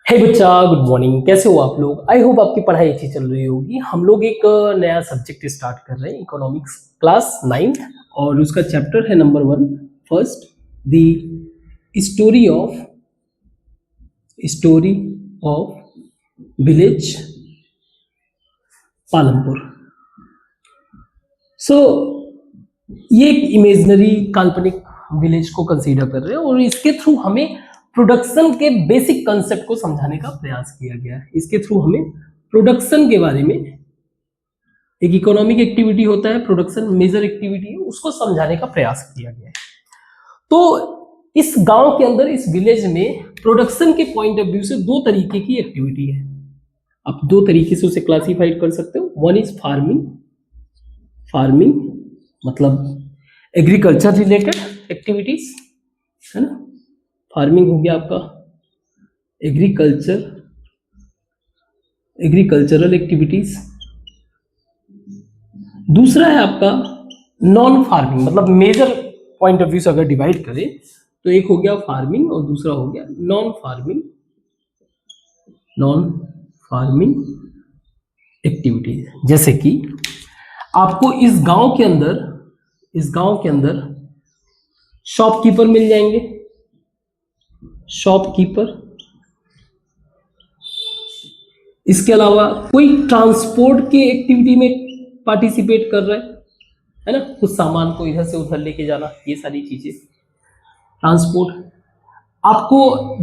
हे बच्चा, good morning. कैसे हो आप लोग? आई होप आपकी पढ़ाई अच्छी चल रही होगी। हम लोग एक नया सब्जेक्ट स्टार्ट कर रहे हैं, इकोनॉमिक्स क्लास 9th, और उसका चैप्टर है number 1, first, the story of story of village Palampur. So ये एक इमेजिनरी काल्पनिक विलेज को कंसीडर कर रहे हैं और इसके थ्रू हमें प्रोडक्शन के बेसिक कंसेप्ट को समझाने का प्रयास किया गया है। इसके थ्रू हमें प्रोडक्शन के बारे में, एक इकोनॉमिक एक्टिविटी होता है, प्रोडक्शन मेजर एक्टिविटी है, उसको समझाने का प्रयास किया गया है। तो इस गांव के अंदर, इस विलेज में प्रोडक्शन के पॉइंट ऑफ व्यू से दो तरीके की एक्टिविटी है। आप दो तरीके से उसे क्लासिफाइड कर सकते हो। वन इज फार्मिंग, फार्मिंग मतलब एग्रीकल्चर रिलेटेड एक्टिविटीज, है ना। फार्मिंग हो गया आपका एग्रीकल्चरल एक्टिविटीज। दूसरा है आपका नॉन फार्मिंग, मतलब मेजर पॉइंट ऑफ व्यू से अगर डिवाइड करें तो एक हो गया फार्मिंग और दूसरा हो गया नॉन फार्मिंग एक्टिविटीज। जैसे कि आपको इस गांव के अंदर शॉपकीपर मिल जाएंगे, शॉपकीपर। इसके अलावा कोई ट्रांसपोर्ट के एक्टिविटी में पार्टिसिपेट कर रहा है ना, कुछ सामान को इधर से उधर लेके जाना, ये सारी चीजें ट्रांसपोर्ट। आपको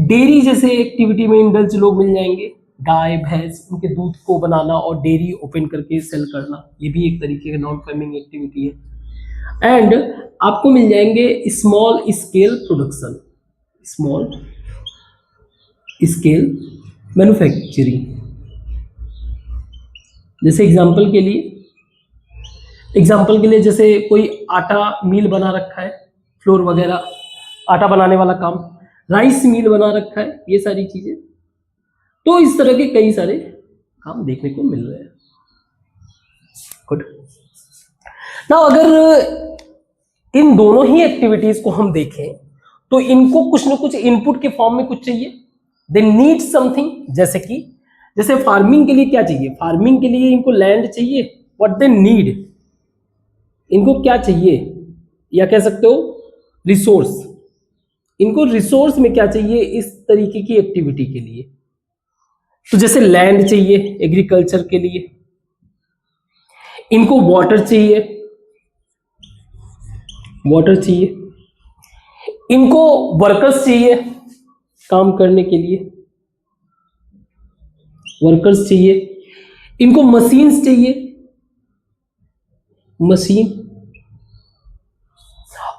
डेयरी जैसे एक्टिविटी में इंडल्ज लोग मिल जाएंगे, गाय भैंस, उनके दूध को बनाना और डेयरी ओपन करके सेल करना, ये भी एक तरीके का नॉन फार्मिंग एक्टिविटी है। एंड आपको मिल जाएंगे स्मॉल स्केल मैन्युफैक्चरिंग। जैसे एग्जाम्पल के लिए जैसे कोई आटा मिल बना रखा है, फ्लोर वगैरह, आटा बनाने वाला काम, राइस मिल बना रखा है, ये सारी चीजें। तो इस तरह के कई सारे काम देखने को मिल रहे हैं। गुड। ना अगर इन दोनों ही एक्टिविटीज को हम देखें तो इनको कुछ ना कुछ इनपुट के फॉर्म में कुछ चाहिए, दे नीड समथिंग। जैसे फार्मिंग के लिए क्या चाहिए? फार्मिंग के लिए इनको लैंड चाहिए, व्हाट दे नीड, इनको क्या चाहिए, या कह सकते हो रिसोर्स। इनको रिसोर्स में क्या चाहिए इस तरीके की एक्टिविटी के लिए? तो जैसे लैंड चाहिए एग्रीकल्चर के लिए, इनको वाटर चाहिए, इनको वर्कर्स चाहिए काम करने के लिए, इनको मशीन्स चाहिए, मशीन,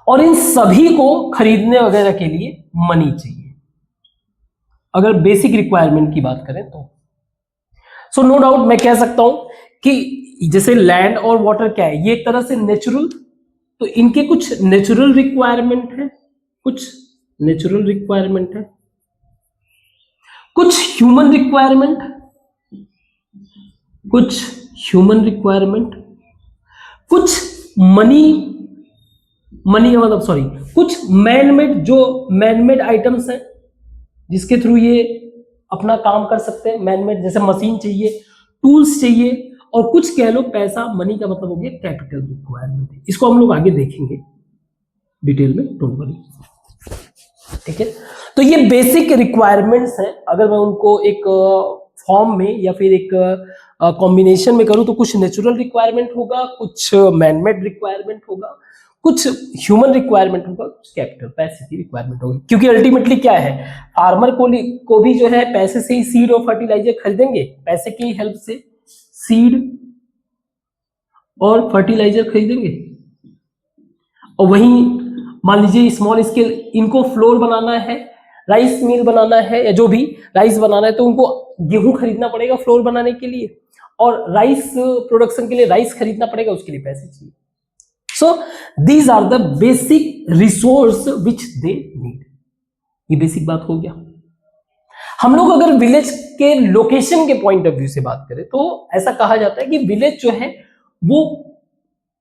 और इन सभी को खरीदने वगैरह के लिए मनी चाहिए, अगर बेसिक रिक्वायरमेंट की बात करें तो। सो नो डाउट मैं कह सकता हूं कि जैसे लैंड और वाटर क्या है, ये एक तरह से नेचुरल, तो इनके कुछ नेचुरल रिक्वायरमेंट है, कुछ ह्यूमन रिक्वायरमेंट, कुछ कुछ मैनमेड आइटम्स हैं जिसके थ्रू ये अपना काम कर सकते हैं। मैनमेड जैसे मशीन चाहिए, टूल्स चाहिए, और कुछ कह लो पैसा, मनी का मतलब हो गया कैपिटल रिक्वायरमेंट। इसको हम लोग आगे देखेंगे डिटेल में, डोंट वरी, ठीक है। तो ये बेसिक रिक्वायरमेंट्स हैं। अगर मैं उनको एक फॉर्म में या फिर एक कॉम्बिनेशन में करूं तो कुछ नेचुरल रिक्वायरमेंट होगा, कुछ मैनमेड रिक्वायरमेंट होगा, कुछ ह्यूमन रिक्वायरमेंट होगा, कुछ कैपिटल पैसे की रिक्वायरमेंट होगी। क्योंकि अल्टीमेटली क्या है, फार्मर को भी जो है पैसे से ही सीड और फर्टिलाइजर खरीदेंगे, पैसे की हेल्प से सीड और फर्टिलाइजर खरीदेंगे। और वहीं मान लीजिए स्मॉल स्केल, इनको फ्लोर बनाना है, राइस मिल बनाना है, या जो भी राइस बनाना है, तो उनको गेहूं खरीदना पड़ेगा फ्लोर बनाने के लिए, और राइस प्रोडक्शन के लिए राइस खरीदना पड़ेगा, उसके लिए पैसे चाहिए। So these are the basic resource which they need. ये बेसिक बात हो गया। हम लोग अगर विलेज के लोकेशन के पॉइंट ऑफ व्यू से बात करें तो ऐसा कहा जाता है कि विलेज जो है वो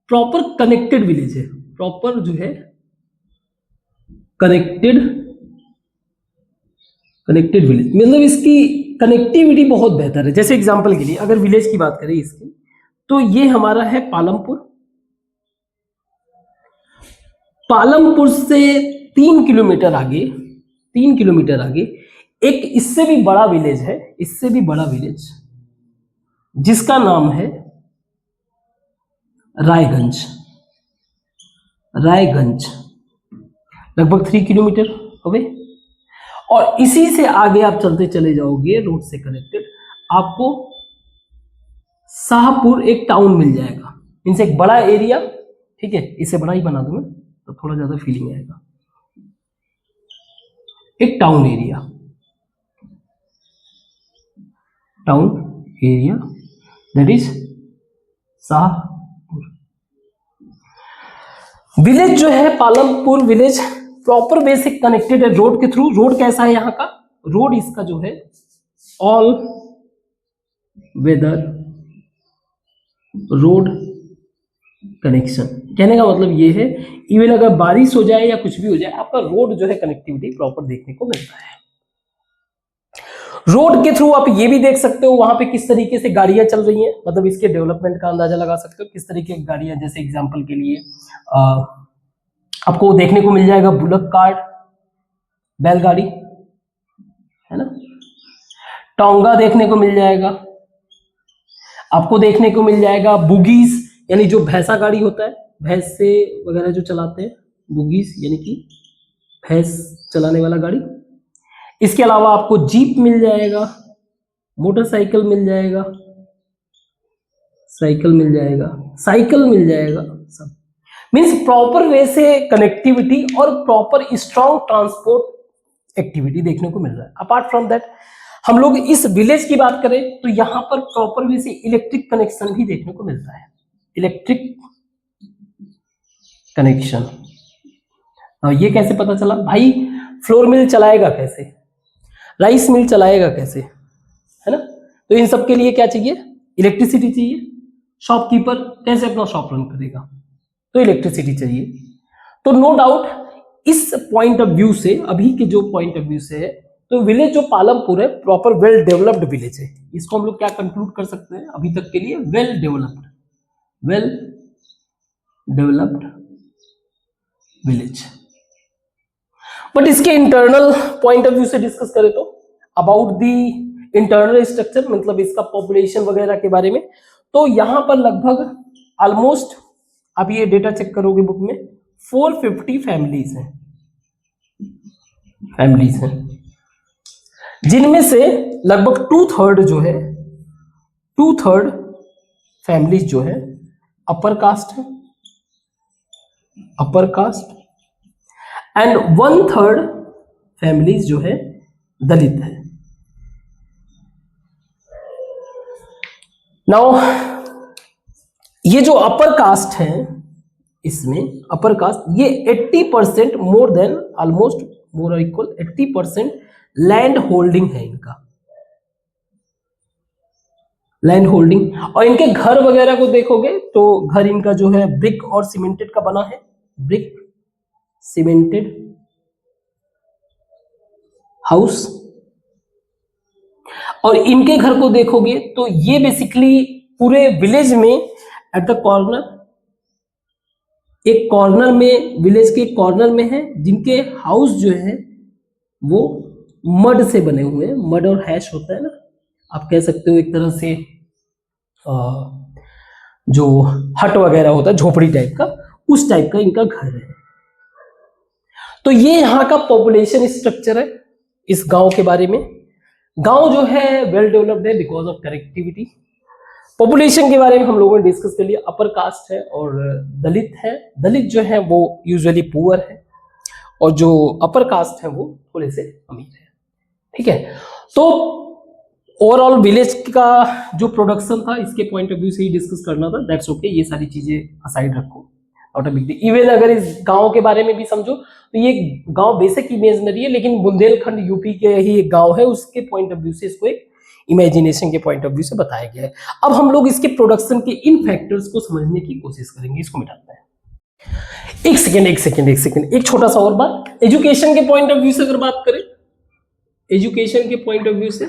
प्रॉपर कनेक्टेड विलेज है, प्रॉपर जो है कनेक्टेड कनेक्टेड विलेज मतलब इसकी कनेक्टिविटी बहुत बेहतर है। जैसे एग्जांपल के लिए अगर विलेज की बात करें इसकी, तो ये हमारा है पालमपुर। पालमपुर से 3 किलोमीटर आगे, 3 किलोमीटर आगे एक इससे भी बड़ा विलेज है, इससे भी बड़ा विलेज, जिसका नाम है रायगंज। रायगंज लगभग 3 किलोमीटर हो गए। और इसी से आगे आप चलते चले जाओगे रोड से कनेक्टेड, आपको शाहपुर एक टाउन मिल जाएगा। इनसे एक बड़ा एरिया, ठीक है, इसे बड़ा ही बना दूंगा तो थोड़ा ज्यादा फीलिंग आएगा। एक town area, town area that is Shahpur. Village जो है Palampur village proper basic connected है रोड के थ्रू। रोड कैसा है यहाँ का, रोड इसका जो है ऑल वेदर रोड कनेक्शन। कहने का मतलब ये है इवन अगर बारिश हो जाए या कुछ भी हो जाए, आपका रोड जो है कनेक्टिविटी प्रॉपर देखने को मिलता है। रोड के थ्रू आप ये भी देख सकते हो वहां पे किस तरीके से गाड़ियां चल रही हैं, मतलब इसके डेवलपमेंट का अंदाजा लगा सकते हो किस तरीके की गाड़ियां। जैसे एग्जांपल के लिए आपको देखने को मिल जाएगा बुलक कार्ट, बैलगाड़ी, है ना, टोंगा देखने को मिल जाएगा, आपको देखने को मिल जाएगा बुगीज, यानी जो भैंसा गाड़ी होता है, भैंस से वगैरह जो चलाते हैं, बुगीज यानी कि भैंस चलाने वाला गाड़ी। इसके अलावा आपको जीप मिल जाएगा, मोटरसाइकिल मिल जाएगा, साइकिल मिल जाएगा, साइकिल मिल जाएगा, सब मीन्स प्रॉपर वे से कनेक्टिविटी और प्रॉपर स्ट्रॉन्ग ट्रांसपोर्ट एक्टिविटी देखने को मिल रहा है। अपार्ट फ्रॉम दैट हम लोग इस विलेज की बात करें तो यहाँ पर प्रॉपर वे से इलेक्ट्रिक कनेक्शन भी देखने को मिलता है। इलेक्ट्रिक कनेक्शन ये कैसे पता चला भाई, फ्लोर मिल चलाएगा कैसे, राइस मिल चलाएगा कैसे, है ना, तो इन सब के लिए क्या चाहिए, इलेक्ट्रिसिटी चाहिए। शॉपकीपर कैसे अपना शॉप रन करेगा, तो इलेक्ट्रिसिटी चाहिए। तो नो डाउट इस पॉइंट ऑफ व्यू से, अभी के जो पॉइंट ऑफ व्यू से है, तो विलेज जो पालमपुर है प्रॉपर वेल डेवलप्ड विलेज है। इसको हम लोग क्या कंक्लूड कर सकते हैं अभी तक के लिए, वेल डेवलप्ड विलेज। बट इसके इंटरनल पॉइंट ऑफ व्यू से डिस्कस करें तो अबाउट द इंटरनल स्ट्रक्चर, मतलब इसका पॉपुलेशन वगैरह के बारे में, तो यहां पर लगभग ऑलमोस्ट आप ये डेटा चेक करोगे बुक में 450 फैमिलीज हैं, जिनमें से लगभग 2/3 जो है, 2/3 फैमिलीज जो है अपर कास्ट है, अपर कास्ट, एंड 1/3 फैमिलीज जो है दलित है। नाउ ये जो अपर कास्ट है, इसमें अपर कास्ट ये 80% मोर देन ऑलमोस्ट मोर और इक्वल 80% लैंड होल्डिंग है इनका, लैंड होल्डिंग। और इनके घर वगैरह को देखोगे तो घर इनका जो है ब्रिक और सीमेंटेड का बना है, ब्रिक सीमेंटेड हाउस। और इनके घर को देखोगे तो ये बेसिकली पूरे विलेज में एट द कॉर्नर, एक कॉर्नर में, विलेज के कॉर्नर में है, जिनके हाउस जो है वो मड से बने हुए हैं। मड और हैश होता है ना, आप कह सकते हो एक तरह से जो हट वगैरह होता है झोपड़ी टाइप का, उस टाइप का इनका घर है। तो ये यहाँ का पॉपुलेशन स्ट्रक्चर है इस गांव के बारे में। गांव जो है वेल डेवलप्ड है बिकॉज ऑफ कनेक्टिविटी। पॉपुलेशन के बारे में हम लोगों ने डिस्कस कर लिया, अपर कास्ट है और दलित है। दलित जो है वो यूजुअली पुअर है और जो अपर कास्ट है वो थोड़े से अमीर है, ठीक है। तो ओवरऑल विलेज का जो प्रोडक्शन था इसके पॉइंट ऑफ व्यू से ही डिस्कस करना था, दैट्स ओके। ये सारी चीजें असाइड रखो, not a big deal. Even अगर इस गांव के बारे में भी समझो तो ये गांव बेसिक इमेजनरी है, लेकिन बुंदेलखंड यूपी के ही एक गांव है, उसके पॉइंट ऑफ व्यू से इसको एक इमेजिनेशन के पॉइंट ऑफ व्यू से बताया गया है। अब हम लोग इसके प्रोडक्शन के इन फैक्टर्स को समझने की कोशिश करेंगे। इसको मिटाते हैं। एक सेकेंड, एक छोटा सा और बात, एजुकेशन के पॉइंट ऑफ व्यू से अगर बात करें एजुकेशन के पॉइंट ऑफ व्यू से,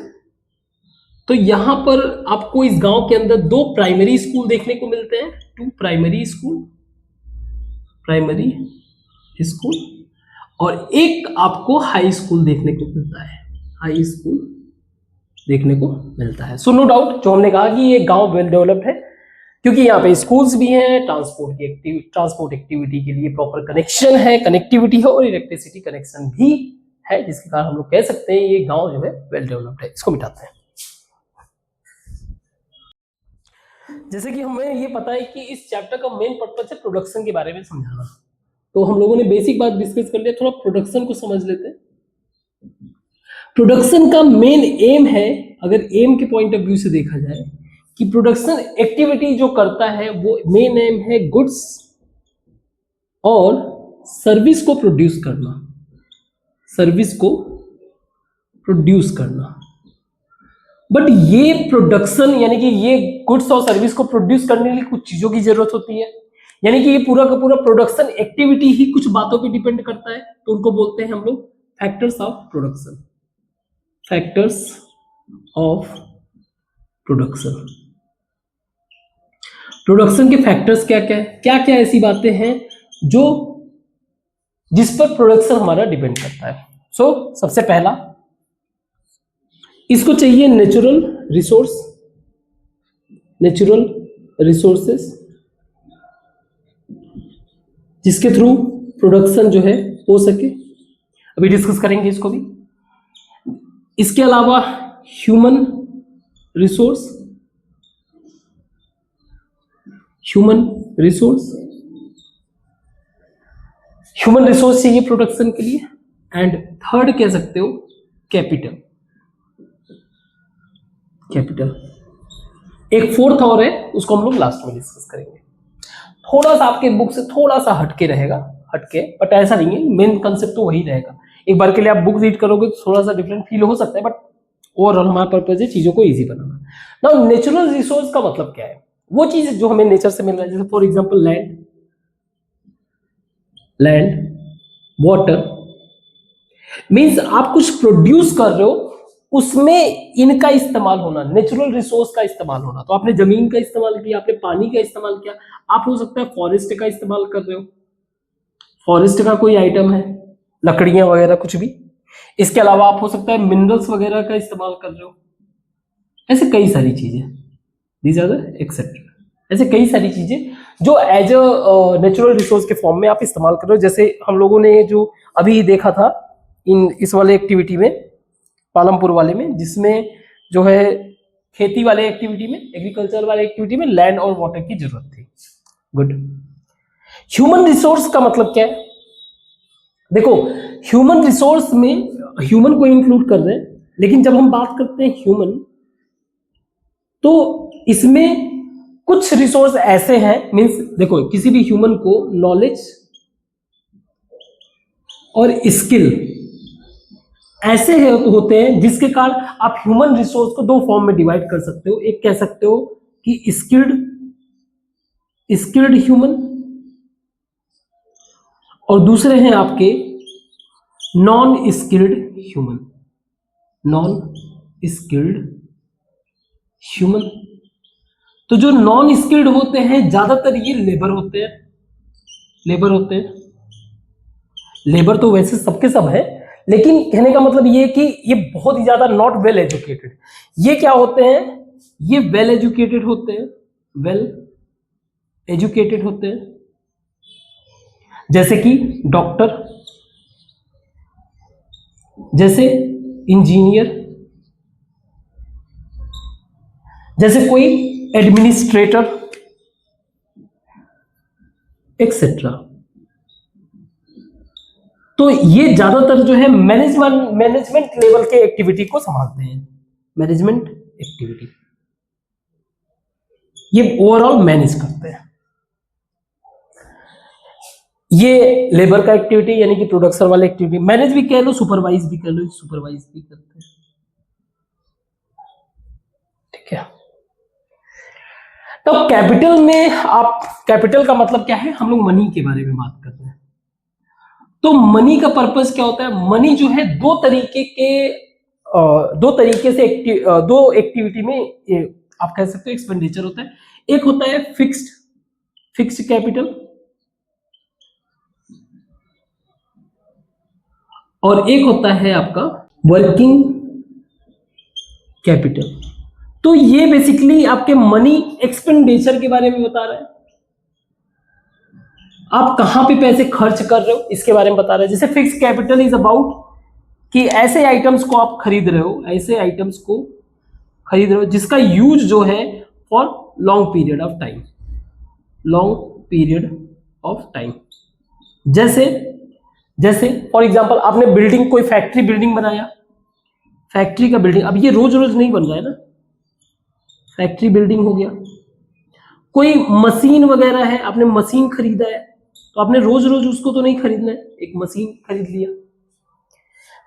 तो यहां पर आपको इस गांव के अंदर 2 प्राइमरी स्कूल देखने को मिलते हैं, 2 प्राइमरी स्कूल और एक आपको हाई स्कूल देखने को मिलता है, हाई स्कूल देखने को मिलता है। सो नो डाउट, जो हमने कहा कि ये गांव वेल डेवलप्ड है क्योंकि यहाँ पे स्कूल्स भी हैं, ट्रांसपोर्ट एक्टिविटी के लिए प्रॉपर कनेक्शन है, कनेक्टिविटी है और इलेक्ट्रिसिटी कनेक्शन भी है, जिसके कारण हम लोग कह सकते हैं ये गांव जो है वेल डेवलप्ड है। इसको मिटाते हैं। जैसे कि हमें ये पता है कि इस चैप्टर का मेन पर्पस है प्रोडक्शन के बारे में समझाना, तो हम लोगों ने बेसिक बात डिस्कस कर लिया, थोड़ा प्रोडक्शन को समझ लेते हैं। प्रोडक्शन का मेन एम है, अगर एम के पॉइंट ऑफ व्यू से देखा जाए, कि प्रोडक्शन एक्टिविटी जो करता है वो मेन एम है गुड्स और सर्विस को प्रोड्यूस करना, बट ये प्रोडक्शन यानी कि ये गुड्स और सर्विस को प्रोड्यूस करने के लिए कुछ चीजों की जरूरत होती है, यानी कि ये पूरा का पूरा प्रोडक्शन एक्टिविटी ही कुछ बातों पे डिपेंड करता है, तो उनको बोलते हैं हम लोग फैक्टर्स ऑफ प्रोडक्शन। प्रोडक्शन के फैक्टर्स क्या क्या ऐसी बातें हैं जो जिस पर प्रोडक्शन हमारा डिपेंड करता है। सो सबसे पहला, इसको चाहिए नेचुरल रिसोर्सेस, जिसके थ्रू प्रोडक्शन जो है हो सके, अभी डिस्कस करेंगे इसको भी। इसके अलावा ह्यूमन रिसोर्स चाहिए प्रोडक्शन के लिए, एंड थर्ड कह सकते हो कैपिटल। एक फोर्थ और है, उसको हम लोग लास्ट में डिस्कस करेंगे। थोड़ा सा आपके बुक से थोड़ा सा हटके रहेगा, बट ऐसा नहीं है, मेन कंसेप्ट तो वही रहेगा। एक बार के लिए आप बुक रीड करोगे तो थोड़ा सा डिफरेंट फील हो सकता है, बट ओवरऑल हमारा पर्पज है चीजों को इजी बनाना। नाउ नेचुरल रिसोर्स का मतलब क्या है? वो चीज जो हमें नेचर से मिल रहा है, जैसे for example land, water, means आप कुछ प्रोड्यूस कर रहे हो, उसमें इनका इस्तेमाल होना, नेचुरल रिसोर्स का इस्तेमाल होना। तो आपने जमीन का इस्तेमाल किया, आपने पानी का इस्तेमाल किया, आप हो सकता है फॉरेस्ट का इस्तेमाल कर रहे हो, फॉरेस्ट का कोई आइटम है, लकड़ियां वगैरह कुछ भी। इसके अलावा आप हो सकता है मिनरल्स वगैरह का इस्तेमाल कर रहे हो, ऐसे कई सारी चीजें, दीज आर द एक्सेट्रा, ऐसे कई सारी चीजें जो एज अ नेचुरल रिसोर्स के फॉर्म में आप इस्तेमाल कर रहे हो। जैसे हम लोगों ने जो अभी देखा था इस वाले एक्टिविटी में, पालमपुर वाले में, जिसमें जो है खेती वाले एक्टिविटी में, एग्रीकल्चर वाले एक्टिविटी में लैंड और वाटर की जरूरत थी। गुड। ह्यूमन रिसोर्स का मतलब क्या है? देखो, ह्यूमन रिसोर्स में ह्यूमन को इंक्लूड कर रहे हैं, लेकिन जब हम बात करते हैं ह्यूमन, तो इसमें कुछ रिसोर्स ऐसे हैं, मींस देखो किसी भी ह्यूमन को नॉलेज और स्किल ऐसे होते हैं जिसके कारण आप ह्यूमन रिसोर्स को 2 फॉर्म में डिवाइड कर सकते हो। एक कह सकते हो कि स्किल्ड ह्यूमन, और दूसरे हैं आपके नॉन स्किल्ड ह्यूमन। तो जो नॉन स्किल्ड होते हैं ज्यादातर ये लेबर होते हैं। लेबर तो वैसे सबके सब है, लेकिन कहने का मतलब ये है कि ये बहुत ही ज्यादा नॉट वेल एजुकेटेड। ये क्या होते हैं? ये वेल एजुकेटेड होते हैं, जैसे कि डॉक्टर, जैसे इंजीनियर, जैसे कोई एडमिनिस्ट्रेटर एक्सेट्रा। तो ये ज्यादातर जो है मैनेजमेंट लेवल के एक्टिविटी को संभालते हैं, मैनेजमेंट एक्टिविटी, ये ओवरऑल मैनेज करते हैं। ये लेबर का एक्टिविटी यानी कि प्रोडक्शन वाले एक्टिविटी, मैनेज भी कह लो, सुपरवाइज भी करते हैं। ठीक है। तो कैपिटल में आप, कैपिटल का मतलब क्या है? हम लोग मनी के बारे में बात कर रहे हैं। तो मनी का पर्पस क्या होता है? मनी जो है 2 तरीके के दो तरीके से दो एक्टिविटी में आप कह सकते हो एक्सपेंडिचर होता है। एक होता है फिक्स्ड कैपिटल और एक होता है आपका वर्किंग कैपिटल। तो ये बेसिकली आपके मनी एक्सपेंडिचर के बारे में बता रहा है, आप कहां पे पैसे खर्च कर रहे हो इसके बारे में बता रहा है। जैसे फिक्स कैपिटल इज अबाउट कि ऐसे आइटम्स को आप खरीद रहे हो, ऐसे आइटम्स को खरीद रहे हो जिसका यूज जो है for long period of time, long period of time. जैसे जैसे फॉर एग्जांपल आपने बिल्डिंग, कोई फैक्ट्री बिल्डिंग बनाया, फैक्ट्री का बिल्डिंग, अब ये रोज रोज नहीं बन रहा है ना, फैक्ट्री बिल्डिंग हो गया। कोई मशीन वगैरह है, आपने मशीन खरीदा है, तो आपने रोज रोज उसको तो नहीं खरीदना है, एक मशीन खरीद लिया।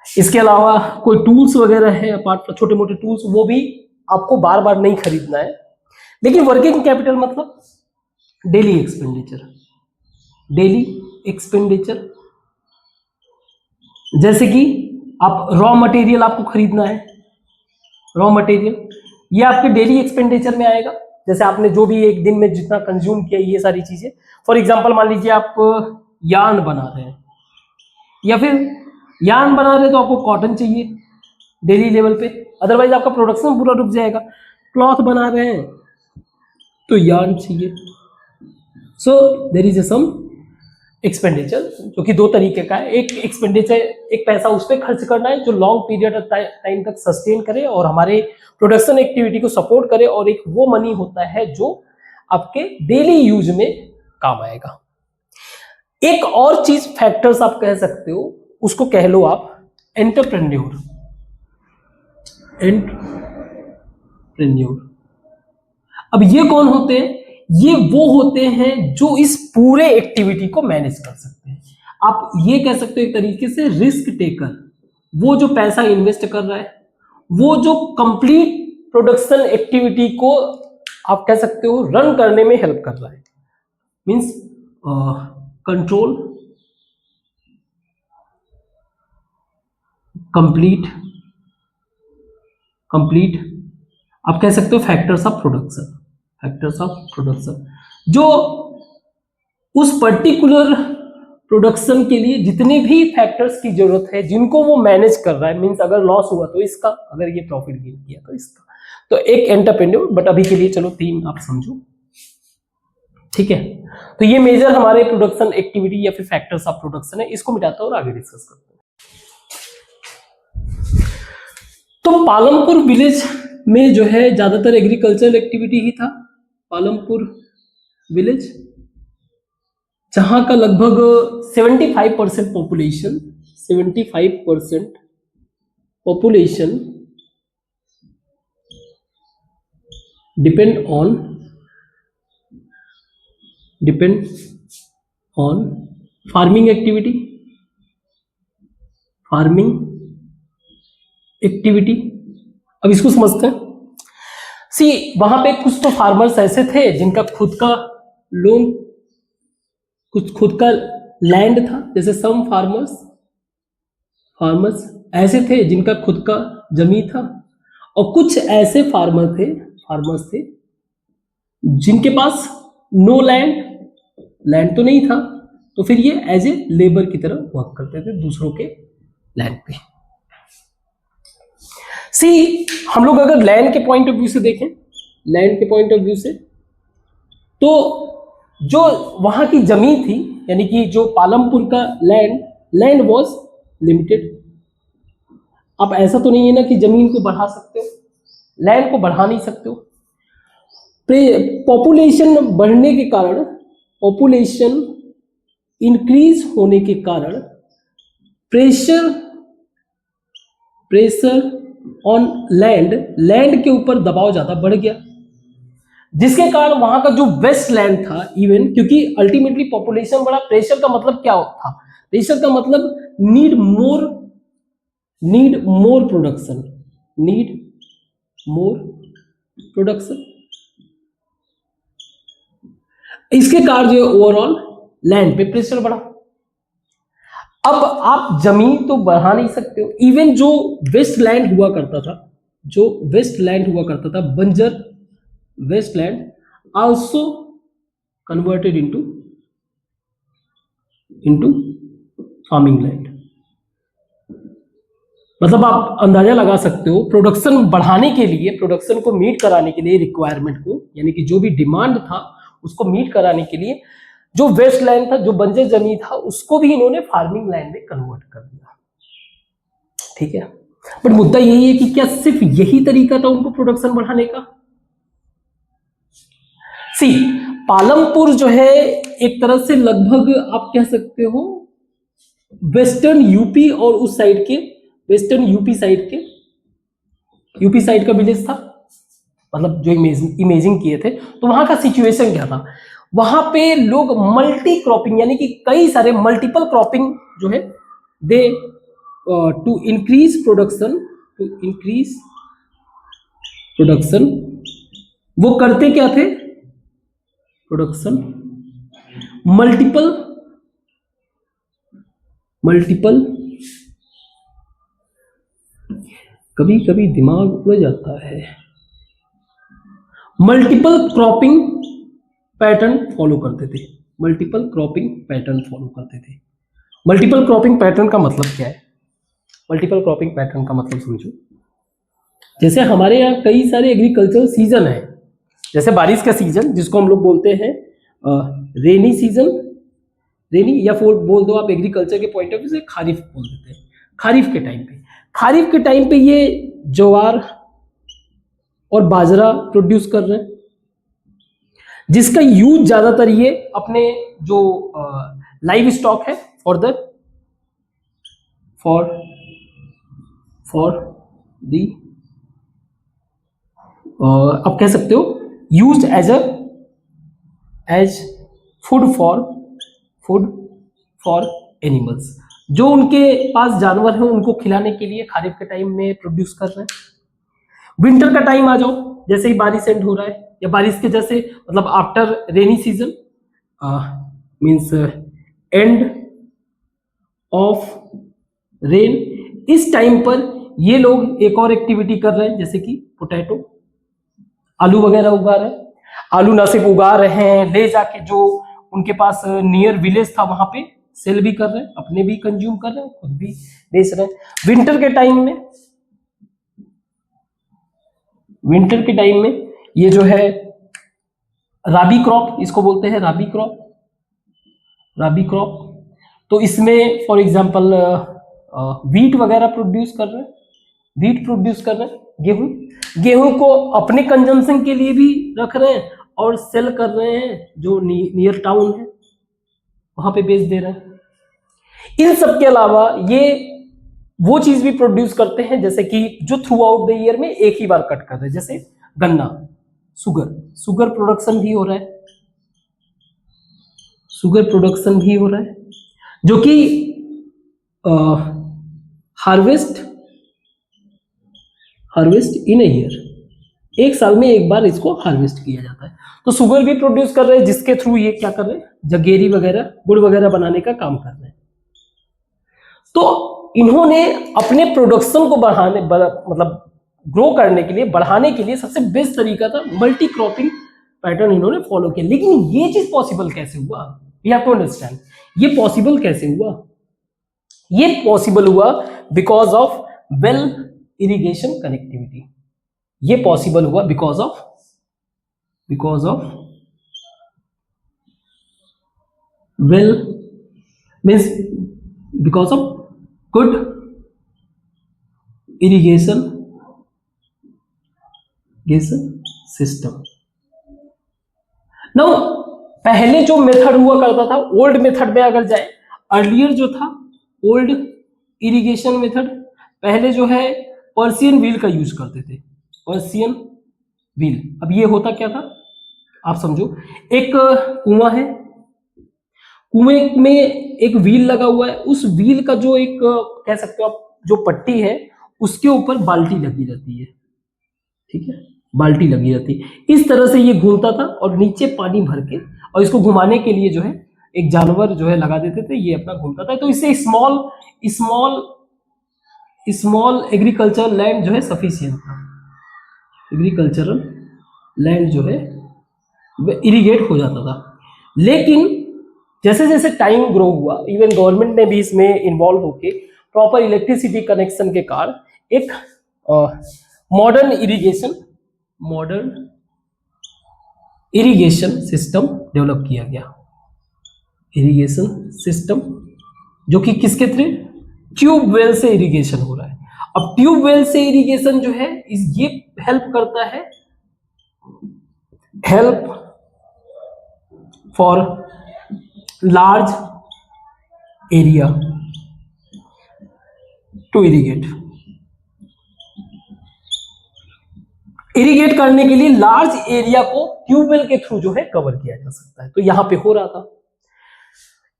इसके अलावा कोई टूल्स वगैरह है, अपार्ट छोटे मोटे टूल्स, वो भी आपको बार बार नहीं खरीदना है। लेकिन वर्किंग कैपिटल मतलब डेली एक्सपेंडिचर, डेली एक्सपेंडिचर। जैसे कि आप रॉ मटेरियल आपको खरीदना है, रॉ मटेरियल ये आपके डेली एक्सपेंडिचर में आएगा। जैसे आपने जो भी एक दिन में जितना कंज्यूम किया, ये सारी चीजें। फॉर एग्जांपल मान लीजिए आप यार्न बना रहे हैं, या फिर यार्न बना रहे हैं तो आपको कॉटन चाहिए डेली लेवल पे, अदरवाइज आपका प्रोडक्शन पूरा रुक जाएगा। क्लॉथ बना रहे हैं तो यार्न चाहिए। So there is some expenditure जो कि दो तरीके का है। एक एक्सपेंडिचर, एक पैसा उस पर खर्च करना है जो लॉन्ग पीरियड टाइम तक सस्टेन करे और हमारे प्रोडक्शन एक्टिविटी को सपोर्ट करे, और एक वो मनी होता है जो आपके डेली यूज में काम आएगा। एक और चीज फैक्टर्स आप कह सकते हो, उसको कह लो आप एंटरप्रेन्योर। एंटरप्रेन्योर, अब ये कौन होते हैं? ये वो होते हैं जो इस पूरे एक्टिविटी को मैनेज कर सकते हैं। आप ये कह सकते हो एक तरीके से रिस्क टेकर, वो जो पैसा इन्वेस्ट कर रहा है, वो जो कंप्लीट प्रोडक्शन एक्टिविटी को आप कह सकते हो रन करने में हेल्प कर रहा है। मींस कंट्रोल, कंप्लीट आप कह सकते हो factors of production, factors of production, जो उस पर्टिकुलर प्रोडक्शन के लिए जितने भी फैक्टर्स की जरूरत है जिनको वो मैनेज कर रहा है। मींस अगर लॉस हुआ तो इसका, अगर ये प्रॉफिट गेन किया तो इसका। तो एक एंटरप्रेन्योर, बट अभी के लिए चलो तीन आप समझो, ठीक है। तो ये मेजर हमारे प्रोडक्शन एक्टिविटी या फिर फैक्टर्स ऑफ प्रोडक्शन है। इसको मिटाता हूं और आगे डिस्कस करते हैं। तो पालमपुर विलेज में जो है ज्यादातर एग्रीकल्चरल एक्टिविटी ही था। पालमपुर विलेज, जहां का लगभग 75% population, 75% population depend on farming activity, अब इसको समझते हैं। सी, वहां पे कुछ तो फार्मर्स ऐसे थे जिनका खुद का लोन, कुछ खुद का लैंड था। जैसे सम फार्मर्स ऐसे थे जिनका खुद का जमीन था, और कुछ ऐसे फार्मर्स थे जिनके पास नो लैंड तो नहीं था, तो फिर ये एज ए लेबर की तरह वर्क करते थे दूसरों के लैंड पे। सी, हम लोग अगर लैंड के पॉइंट ऑफ व्यू से देखें, लैंड के पॉइंट ऑफ व्यू से, तो जो वहां की जमीन थी, यानी कि जो पालमपुर का लैंड वाज लिमिटेड। अब ऐसा तो नहीं है ना कि जमीन को बढ़ा सकते हो, लैंड को बढ़ा नहीं सकते हो। पॉपुलेशन बढ़ने के कारण, पॉपुलेशन इंक्रीज होने के कारण प्रेशर ऑन लैंड के ऊपर दबाव ज्यादा बढ़ गया, जिसके कारण वहां का जो वेस्ट लैंड था, इवन क्योंकि अल्टीमेटली पॉपुलेशन बढ़ा, प्रेशर का मतलब क्या था? प्रेशर का मतलब नीड मोर प्रोडक्शन। इसके कारण जो ओवरऑल लैंड पे प्रेशर बढ़ा। अब आप जमीन तो बढ़ा नहीं सकते हो, इवन जो वेस्ट लैंड हुआ करता था, जो वेस्ट लैंड हुआ करता था, बंजर waste land also converted into farming land. मतलब आप अंदाजा लगा सकते हो, प्रोडक्शन बढ़ाने के लिए, प्रोडक्शन को मीट कराने के लिए, रिक्वायरमेंट को, यानी कि जो भी डिमांड था उसको मीट कराने के लिए जो वेस्ट लैंड था, जो बंजर जमीन था, उसको भी इन्होंने फार्मिंग लैंड में कन्वर्ट कर दिया। ठीक है, बट मुद्दा यही है कि क्या सिर्फ यही तरीका था उनको प्रोडक्शन बढ़ाने का? सी, पालमपुर जो है एक तरह से लगभग आप कह सकते हो वेस्टर्न यूपी और उस साइड के, वेस्टर्न यूपी साइड के, यूपी साइड का विलेज था, मतलब जो इमेजिंग किए थे। तो वहां का सिचुएशन क्या था? वहां पे लोग मल्टी क्रॉपिंग, यानी कि कई सारे मल्टीपल क्रॉपिंग जो है, दे टू इंक्रीज प्रोडक्शन, वो करते क्या थे? प्रोडक्शन मल्टीपल कभी कभी दिमाग उड़ जाता है, मल्टीपल क्रॉपिंग पैटर्न फॉलो करते थे। मल्टीपल क्रॉपिंग पैटर्न का मतलब क्या है? मल्टीपल क्रॉपिंग पैटर्न का मतलब समझो, जैसे हमारे यहाँ कई सारे एग्रीकल्चरल सीजन है, जैसे बारिश का सीजन जिसको हम लोग बोलते हैं रेनी सीजन, रेनी, या फिर बोल दो आप एग्रीकल्चर के पॉइंट ऑफ व्यू से खारिफ बोल देते हैं। खारिफ के टाइम पे ये ज्वार और बाजरा प्रोड्यूस कर रहे हैं, जिसका यूज ज्यादातर ये अपने जो लाइव स्टॉक है फॉर दी आप कह सकते हो used as food for animals, जो उनके पास जानवर हैं उनको खिलाने के लिए खारिफ के टाइम में प्रोड्यूस कर रहे हैं। विंटर का टाइम आ जाओ, जैसे ही बारिश एंड हो रहा है, या बारिश के जैसे मतलब after rainy season means end of rain, इस टाइम पर ये लोग एक और एक्टिविटी कर रहे हैं, जैसे कि पोटैटो, आलू वगैरह उगा रहे हैं। आलू ना सिर्फ उगा रहे हैं, ले जाके जो उनके पास नियर विलेज था वहां पे सेल भी कर रहे हैं, अपने भी कंज्यूम कर रहे हैं, खुद भी बेच रहे हैं। विंटर के टाइम में ये जो है राबी क्रॉप, इसको बोलते हैं राबी क्रॉप। तो इसमें फॉर एग्जांपल वीट वगैरह प्रोड्यूस कर रहे हैं, गेहूं को अपने कंजम्पशन के लिए भी रख रहे हैं और सेल कर रहे हैं, जो नियर टाउन है वहां पे बेच दे रहे हैं। इन सब के अलावा ये वो चीज भी प्रोड्यूस करते हैं जैसे कि जो थ्रू आउट द ईयर में एक ही बार कट कर रहे हैं, जैसे गन्ना, शुगर प्रोडक्शन भी हो रहा है, जो कि हार्वेस्ट इन ए ईयर, एक साल में एक बार इसको हार्वेस्ट किया जाता है। तो शुगर भी प्रोड्यूस कर रहे हैं, जिसके थ्रू ये क्या कर रहे हैं, जगेरी वगैरह, गुड़ वगैरह बनाने का काम कर रहे हैं। तो इन्होंने अपने प्रोडक्शन को मतलब ग्रो करने के लिए, बढ़ाने के लिए सबसे बेस्ट तरीका था मल्टी क्रॉपिंग पैटर्न इन्होंने फॉलो किया। लेकिन ये चीज पॉसिबल कैसे हुआ? वी हैव टू अंडरस्टैंड, ये पॉसिबल कैसे हुआ? ये पॉसिबल हुआ because of well irrigation connectivity. ये पॉसिबल हुआ because of well means because of good irrigation system. Now पहले जो मेथड हुआ करता था, ओल्ड मेथड में अगर जाए, अर्लियर जो था ओल्ड इरिगेशन मेथड, पहले जो है पर्सियन व्हील का यूज करते थे, पर्सियन व्हील। अब ये होता क्या था आप समझो, एक कुआं है, कुएं में एक व्हील लगा हुआ है, उस व्हील का जो एक कह सकते हो आप जो पट्टी है उसके ऊपर बाल्टी लगी रहती है, ठीक है, बाल्टी लगी रहती है। इस तरह से ये घूमता था और नीचे पानी भर के, और इसको घुमाने के लिए जो है एक जानवर जो है लगा देते थे, ये अपना घूमता था। तो इससे small small small agriculture land जो है सफिशियंट था, एग्रीकल्चरल लैंड जो है वह इरिगेट हो जाता था। लेकिन जैसे जैसे टाइम ग्रो हुआ, इवन गवर्नमेंट ने भी इसमें इन्वॉल्व होके प्रॉपर इलेक्ट्रिसिटी कनेक्शन के कारण एक मॉडर्न इरिगेशन सिस्टम डेवलप किया गया। इरिगेशन सिस्टम जो कि किसके थ्रू, ट्यूबवेल से इरिगेशन हो रहा है। अब ट्यूबवेल से इरिगेशन जो है ये हेल्प करता है, help for large area to irrigate करने के लिए लार्ज एरिया को ट्यूबवेल के थ्रू जो है कवर किया जा सकता है। तो यहां पे हो रहा था,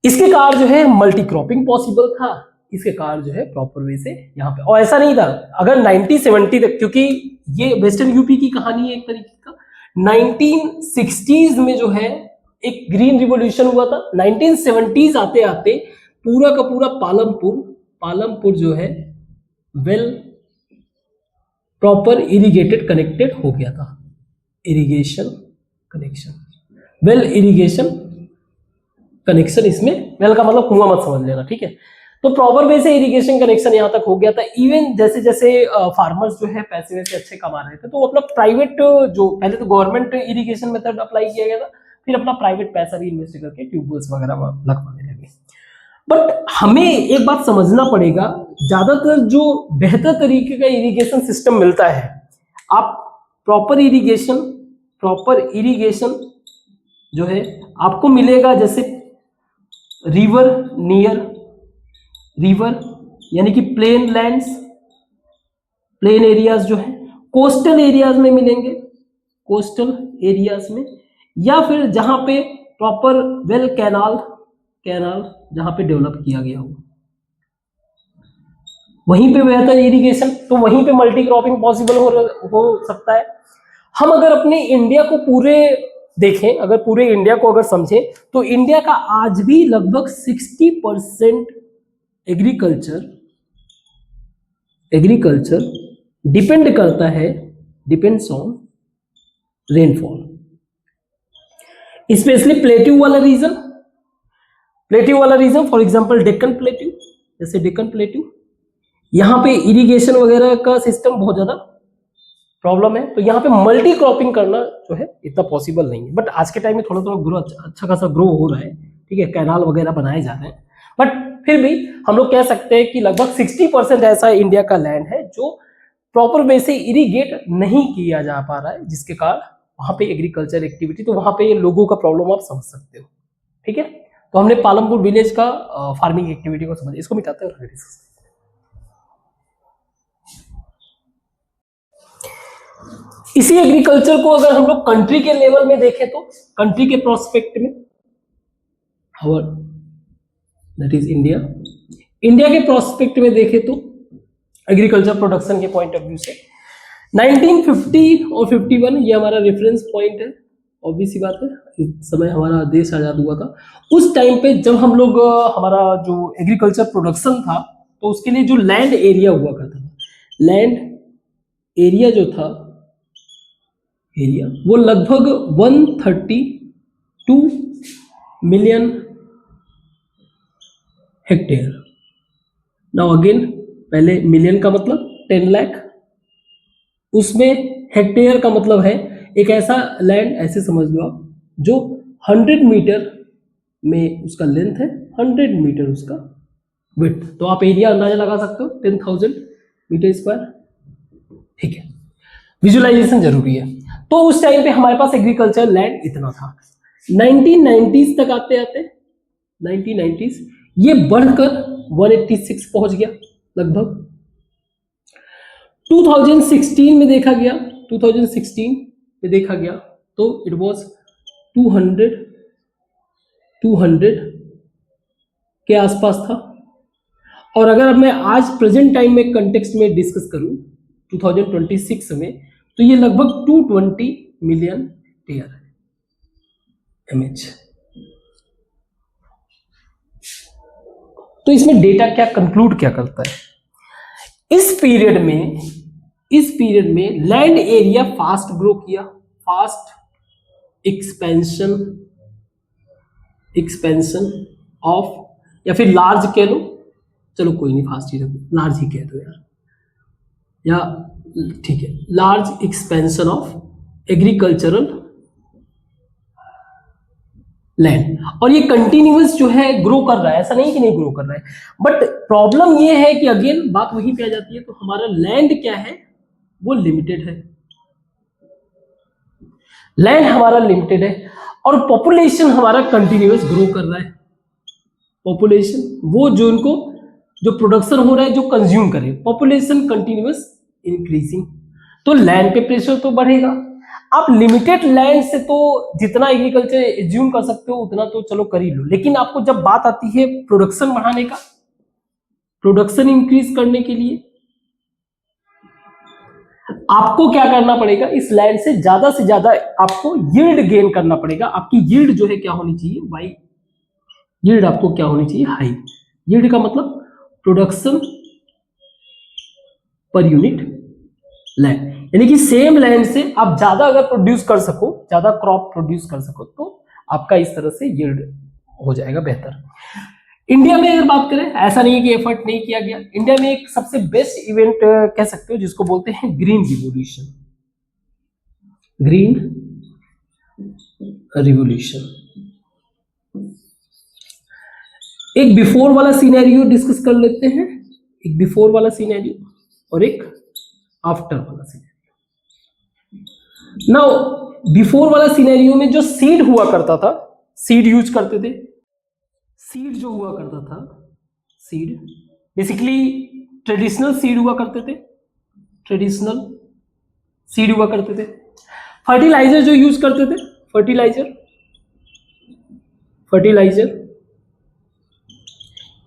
इसके कारण जो है मल्टी क्रॉपिंग पॉसिबल था, इसके कारण जो है प्रॉपर वे से यहाँ पे। और ऐसा नहीं था अगर 1970 तक, क्योंकि ये वेस्टर्न यूपी की कहानी है एक तरीके का, 1960s में जो है एक ग्रीन रिवॉल्यूशन हुआ था। 1970s आते आते पूरा का पूरा पालमपुर जो है वेल प्रॉपर इरिगेटेड कनेक्टेड हो गया था। इरिगेशन कनेक्शन इसमें, वेल का मतलब कुआं मत समझ लेना, ठीक है। तो प्रॉपर वे से इरिगेशन कनेक्शन यहाँ तक हो गया था। इवन जैसे जैसे फार्मर्स जो है पैसे वैसे अच्छे कमा रहे थे, तो अपना प्राइवेट जो पहले तो गवर्नमेंट इरिगेशन मेथड अप्लाई किया गया था, फिर अपना प्राइवेट पैसा भी इन्वेस्ट करके ट्यूबवेल्स वगैरह लगवाने लगे। बट हमें एक बात समझना पड़ेगा, ज्यादातर जो बेहतर तरीके का इरिगेशन सिस्टम मिलता है, आप प्रॉपर इरिगेशन जो है आपको मिलेगा जैसे रिवर यानी कि प्लेन लैंड्स, प्लेन एरियाज जो है कोस्टल एरियाज में मिलेंगे, कोस्टल एरियाज में, या फिर जहां पे प्रॉपर वेल कैनाल जहां पे डेवलप किया गया हो, वहीं पे बेहतर इरिगेशन, तो वहीं पे मल्टी क्रॉपिंग पॉसिबल हो सकता है। हम अगर अपने इंडिया को पूरे देखें, अगर पूरे इंडिया को अगर समझें, तो इंडिया का आज भी लगभग 60% एग्रीकल्चर डिपेंड करता है, depends on rainfall. Specially plateau वाला region, for example Deccan plateau, जैसे डेक्कन प्लेट्यू, यहां पे इरिगेशन वगैरह का सिस्टम बहुत ज्यादा प्रॉब्लम है, तो यहाँ पे मल्टी क्रॉपिंग करना जो है इतना पॉसिबल नहीं है। बट आज के टाइम में थोड़ा थोड़ा ग्रो अच्छा खासा ग्रो हो रहा है, ठीक है, कैनाल वगैरह बनाए जा रहे हैं। बट फिर भी हम लोग कह सकते हैं कि लगभग 60% ऐसा इंडिया का लैंड है जो प्रॉपर वे से इरिगेट नहीं किया जा पा रहा है, जिसके कारण वहां पे एग्रीकल्चर एक्टिविटी, तो वहां पे लोगों का प्रॉब्लम आप समझ सकते हो, ठीक है। तो हमने पालमपुर विलेज का फार्मिंग एक्टिविटी को समझ, इसको मिटाते हैं। इसी एग्रीकल्चर को अगर हम लोग कंट्री के लेवल में देखें, तो कंट्री के प्रोस्पेक्ट में आवर दैट इज इंडिया के प्रोस्पेक्ट में देखें तो एग्रीकल्चर प्रोडक्शन के पॉइंट ऑफ व्यू से 1950 और 51 ये हमारा रेफरेंस पॉइंट है। ऑब्वियस सी बात है, इस समय हमारा देश आजाद हुआ था, उस टाइम पे जब हम लोग हमारा जो एग्रीकल्चर प्रोडक्शन था, तो उसके लिए जो लैंड एरिया हुआ करता था, लैंड एरिया जो था वो लगभग 132 मिलियन हेक्टेयर। नाउ अगेन, पहले मिलियन का मतलब 10 लाख, उसमें हेक्टेयर का मतलब है एक ऐसा लैंड, ऐसे समझ लो आप, जो 100 मीटर में उसका लेंथ है, 100 मीटर उसका विड्थ, तो आप एरिया अंदाजा लगा सकते हो 10,000 मीटर स्क्वायर, ठीक है। विजुअलाइजेशन जरूरी है। तो उस टाइम पे हमारे पास एग्रीकल्चर लैंड इतना था। 1990s तक आते आते 1990s ये बढ़कर 186 पहुंच गया लगभग। 2016 में देखा गया, 2016 में देखा गया तो इट वाज 200 के आसपास था। और अगर मैं आज प्रेजेंट टाइम में कंटेक्स्ट में डिस्कस करूं 2026 में, तो ये लगभग 220 मिलियन टीआर एमएच। तो इसमें डेटा क्या कंक्लूड क्या करता है, इस पीरियड में लैंड एरिया फास्ट ग्रो किया, फास्ट एक्सपेंशन ऑफ, या फिर लार्ज कह लो, चलो कोई नहीं फास्ट ही लार्ज ही कह दो यार, या ठीक है, large expansion of agricultural land. और ये कंटिन्यूअस जो है ग्रो कर रहा है, ऐसा नहीं कि नहीं ग्रो कर रहा है, बट प्रॉब्लम ये है कि अगेन बात वहीं पे आ जाती है, तो हमारा लैंड क्या है, वो लिमिटेड है, लैंड हमारा लिमिटेड है, और पॉपुलेशन हमारा कंटिन्यूअस ग्रो कर रहा है। पॉपुलेशन वो जो इनको जो प्रोडक्शन हो रहा है, जो कंज्यूम करे, पॉपुलेशन कंटिन्यूअस इंक्रीजिंग, तो लैंड पे प्रेशर तो बढ़ेगा। आप लिमिटेड लैंड से तो जितना एग्रीकल्चर एज्यूम कर सकते हो उतना तो चलो कर ही लो, लेकिन आपको जब बात आती है प्रोडक्शन बढ़ाने का, प्रोडक्शन इंक्रीज करने के लिए आपको क्या करना पड़ेगा, इस लैंड से ज्यादा आपको यील्ड गेन करना पड़ेगा। आपकी यील्ड जो है क्या होनी चाहिए, वाई यील्ड आपको क्या होनी चाहिए, हाई। यील्ड का मतलब प्रोडक्शन पर यूनिट लैंड, यानी कि सेम लैंड से आप ज्यादा अगर प्रोड्यूस कर सको, ज्यादा क्रॉप प्रोड्यूस कर सको, तो आपका इस तरह से यील्ड हो जाएगा बेहतर। इंडिया में अगर बात करें, ऐसा नहीं है कि एफर्ट नहीं किया गया, इंडिया में एक सबसे बेस्ट इवेंट कह सकते हो जिसको बोलते हैं ग्रीन रिवॉल्यूशन, ग्रीन रिवॉल्यूशन। एक बिफोर वाला सिनेरियो डिस्कस कर लेते हैं, एक बिफोर वाला सिनेरियो और एक आफ्टर वाला सिनेरियो। नाउ बिफोर वाला सिनेरियो में जो सीड हुआ करता था, सीड यूज करते थे, सीड जो हुआ करता था, सीड बेसिकली ट्रेडिशनल सीड हुआ करते थे, ट्रेडिशनल सीड हुआ करते थे। फर्टिलाइजर जो यूज करते थे, फर्टिलाइजर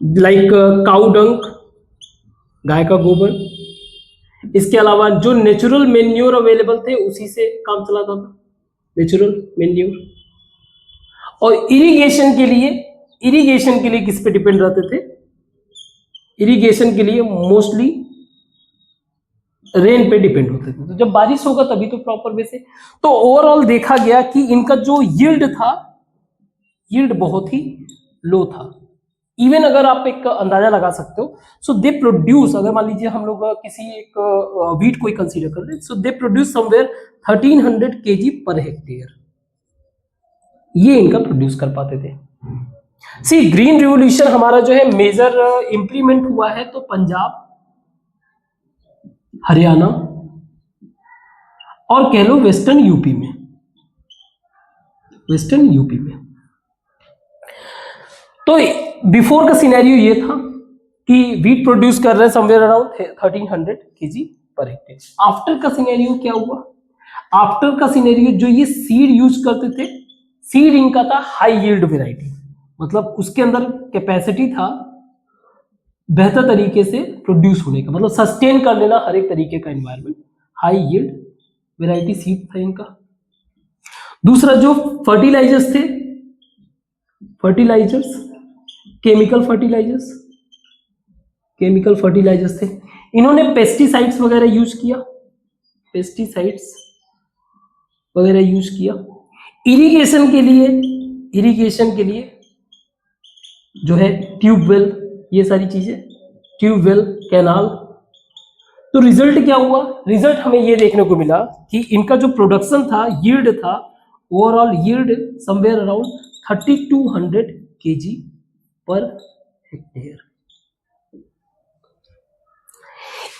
लाइक काउ डंक, गाय का गोबर, इसके अलावा जो नेचुरल मेन्योर अवेलेबल थे उसी से काम चलाता था, नेचुरल मेन्योर। और इरिगेशन के लिए किस पे डिपेंड रहते थे, इरिगेशन के लिए मोस्टली रेन पे डिपेंड होते थे, तो जब बारिश होगा तभी तो प्रॉपर वे से। तो ओवरऑल देखा गया कि इनका जो यील्ड था, यील्ड बहुत ही लो था। इवन अगर आप एक अंदाजा लगा सकते हो, सो दे प्रोड्यूस, अगर मान लीजिए हम लोग किसी एक वीट को ही कंसीडर कर ले, सो they produce somewhere 1300 kg per hectare, ये इनका प्रोड्यूस कर पाते थे। सी ग्रीन रिवॉल्यूशन हमारा जो है मेजर इंप्लीमेंट हुआ है तो पंजाब, हरियाणा और कह लो वेस्टर्न यूपी में, वेस्टर्न यूपी में। तो बिफोर का सिनेरियो ये था कि वीट प्रोड्यूस कर रहे हैं somewhere around 1300 kg per hectare. After का सिनेरियो क्या हुआ, आफ्टर का सिनेरियो जो ये सीड यूज करते थे, सीड इनका था हाई यील्ड वेराइटी, मतलब उसके अंदर कैपेसिटी था बेहतर तरीके से प्रोड्यूस होने का, मतलब सस्टेन कर लेना हर एक तरीके का environment, high yield variety seed था इनका। दूसरा जो फर्टिलाइजर्स थे, फर्टिलाइजर्स केमिकल फर्टिलाइजर्स थे, इन्होंने पेस्टिसाइड्स वगैरह यूज किया, पेस्टिसाइड्स वगैरह यूज किया। इरिगेशन के लिए जो है ट्यूबवेल, ये सारी चीजें, ट्यूबवेल, कैनाल। तो रिजल्ट क्या हुआ, रिजल्ट हमें ये देखने को मिला कि इनका जो प्रोडक्शन था, यील्ड था, overall yield somewhere around 3200 kg per hectare.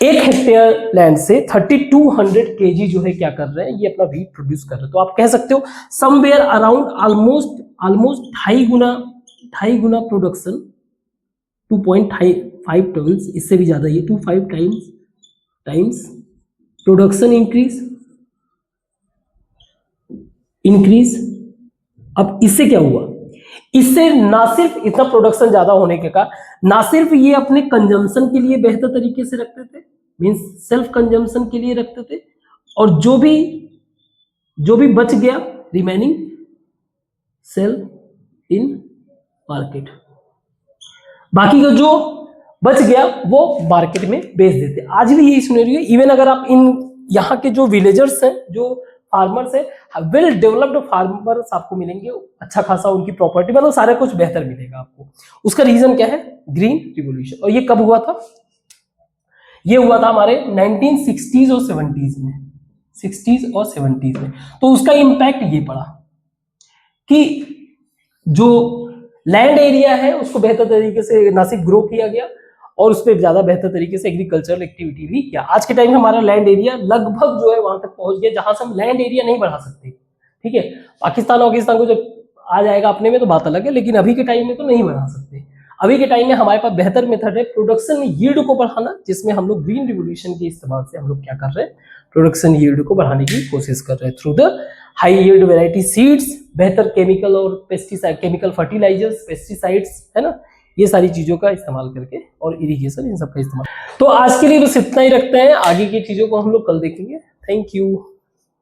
एक हेक्टेयर लैंड से 3200 kg जो है क्या कर रहे हैं, ये अपना वीट प्रोड्यूस कर रहे हैं। तो आप कह सकते हो समवेयर अराउंड ऑलमोस्ट ढाई गुना प्रोडक्शन, 2.5 टाइम्स, इससे भी ज्यादा, ये 25 टाइम्स प्रोडक्शन इंक्रीज। अब इससे क्या हुआ, इससे ना सिर्फ इतना प्रोडक्शन ज्यादा होने के कारण, ना सिर्फ ये अपने कंजम्पशन के लिए बेहतर तरीके से रखते थे, मींस सेल्फ कंजम्पशन के लिए रखते थे, और जो भी बच गया रिमेनिंग सेल इन मार्केट। बाकी का जो बच गया वो मार्केट में बेच देते। आज भी यही सिनेरियो है। इवन अगर आप इन यहाँ के जो विलेजर्स हैं, जो फार्मर्स है, वेल डेवलप्ड फार्मर्स आपको मिलेंगे, अच्छा खासा उनकी प्रॉपर्टी, मतलब सारा कुछ बेहतर मिलेगा आपको। उसका रीजन क्या है? Green revolution. और ये कब हुआ था? ये हुआ था हमारे 1960s और 70s में, 60s और 70s में। तो उसका इम्पैक्ट ये पड़ा कि जो लैंड एरिया है उसको बेहतर तरीके से ना सिर्फ ग्रो किया गया और उस पर ज्यादा बेहतर तरीके से एग्रीकल्चरल एक्टिविटी भी किया। आज के टाइम में हमारा लैंड एरिया लगभग जो है वहां तक पहुंच गया जहां से हम लैंड एरिया नहीं बढ़ा सकते। ठीक है, पाकिस्तान को जब आ जाएगा अपने में तो बात अलग है, लेकिन अभी के टाइम में तो नहीं बढ़ा सकते। अभी के टाइम में हमारे पास बेहतर मेथड है प्रोडक्शन यील्ड को बढ़ाना, जिसमें हम लोग ग्रीन रिवोल्यूशन के इस्तेमाल से हम लोग क्या कर रहे हैं? प्रोडक्शन यील्ड को बढ़ाने की कोशिश कर रहे हैं through the high yield variety seeds, बेहतर केमिकल और पेस्टिसाइड, केमिकल फर्टिलाइजर्स, पेस्टिसाइड्स, है ना, ये सारी चीजों का इस्तेमाल करके, और इरिगेशन, इन सब का इस्तेमाल। तो आज के लिए बस इतना ही रखते हैं, आगे की चीजों को हम लोग कल देखेंगे। Thank you.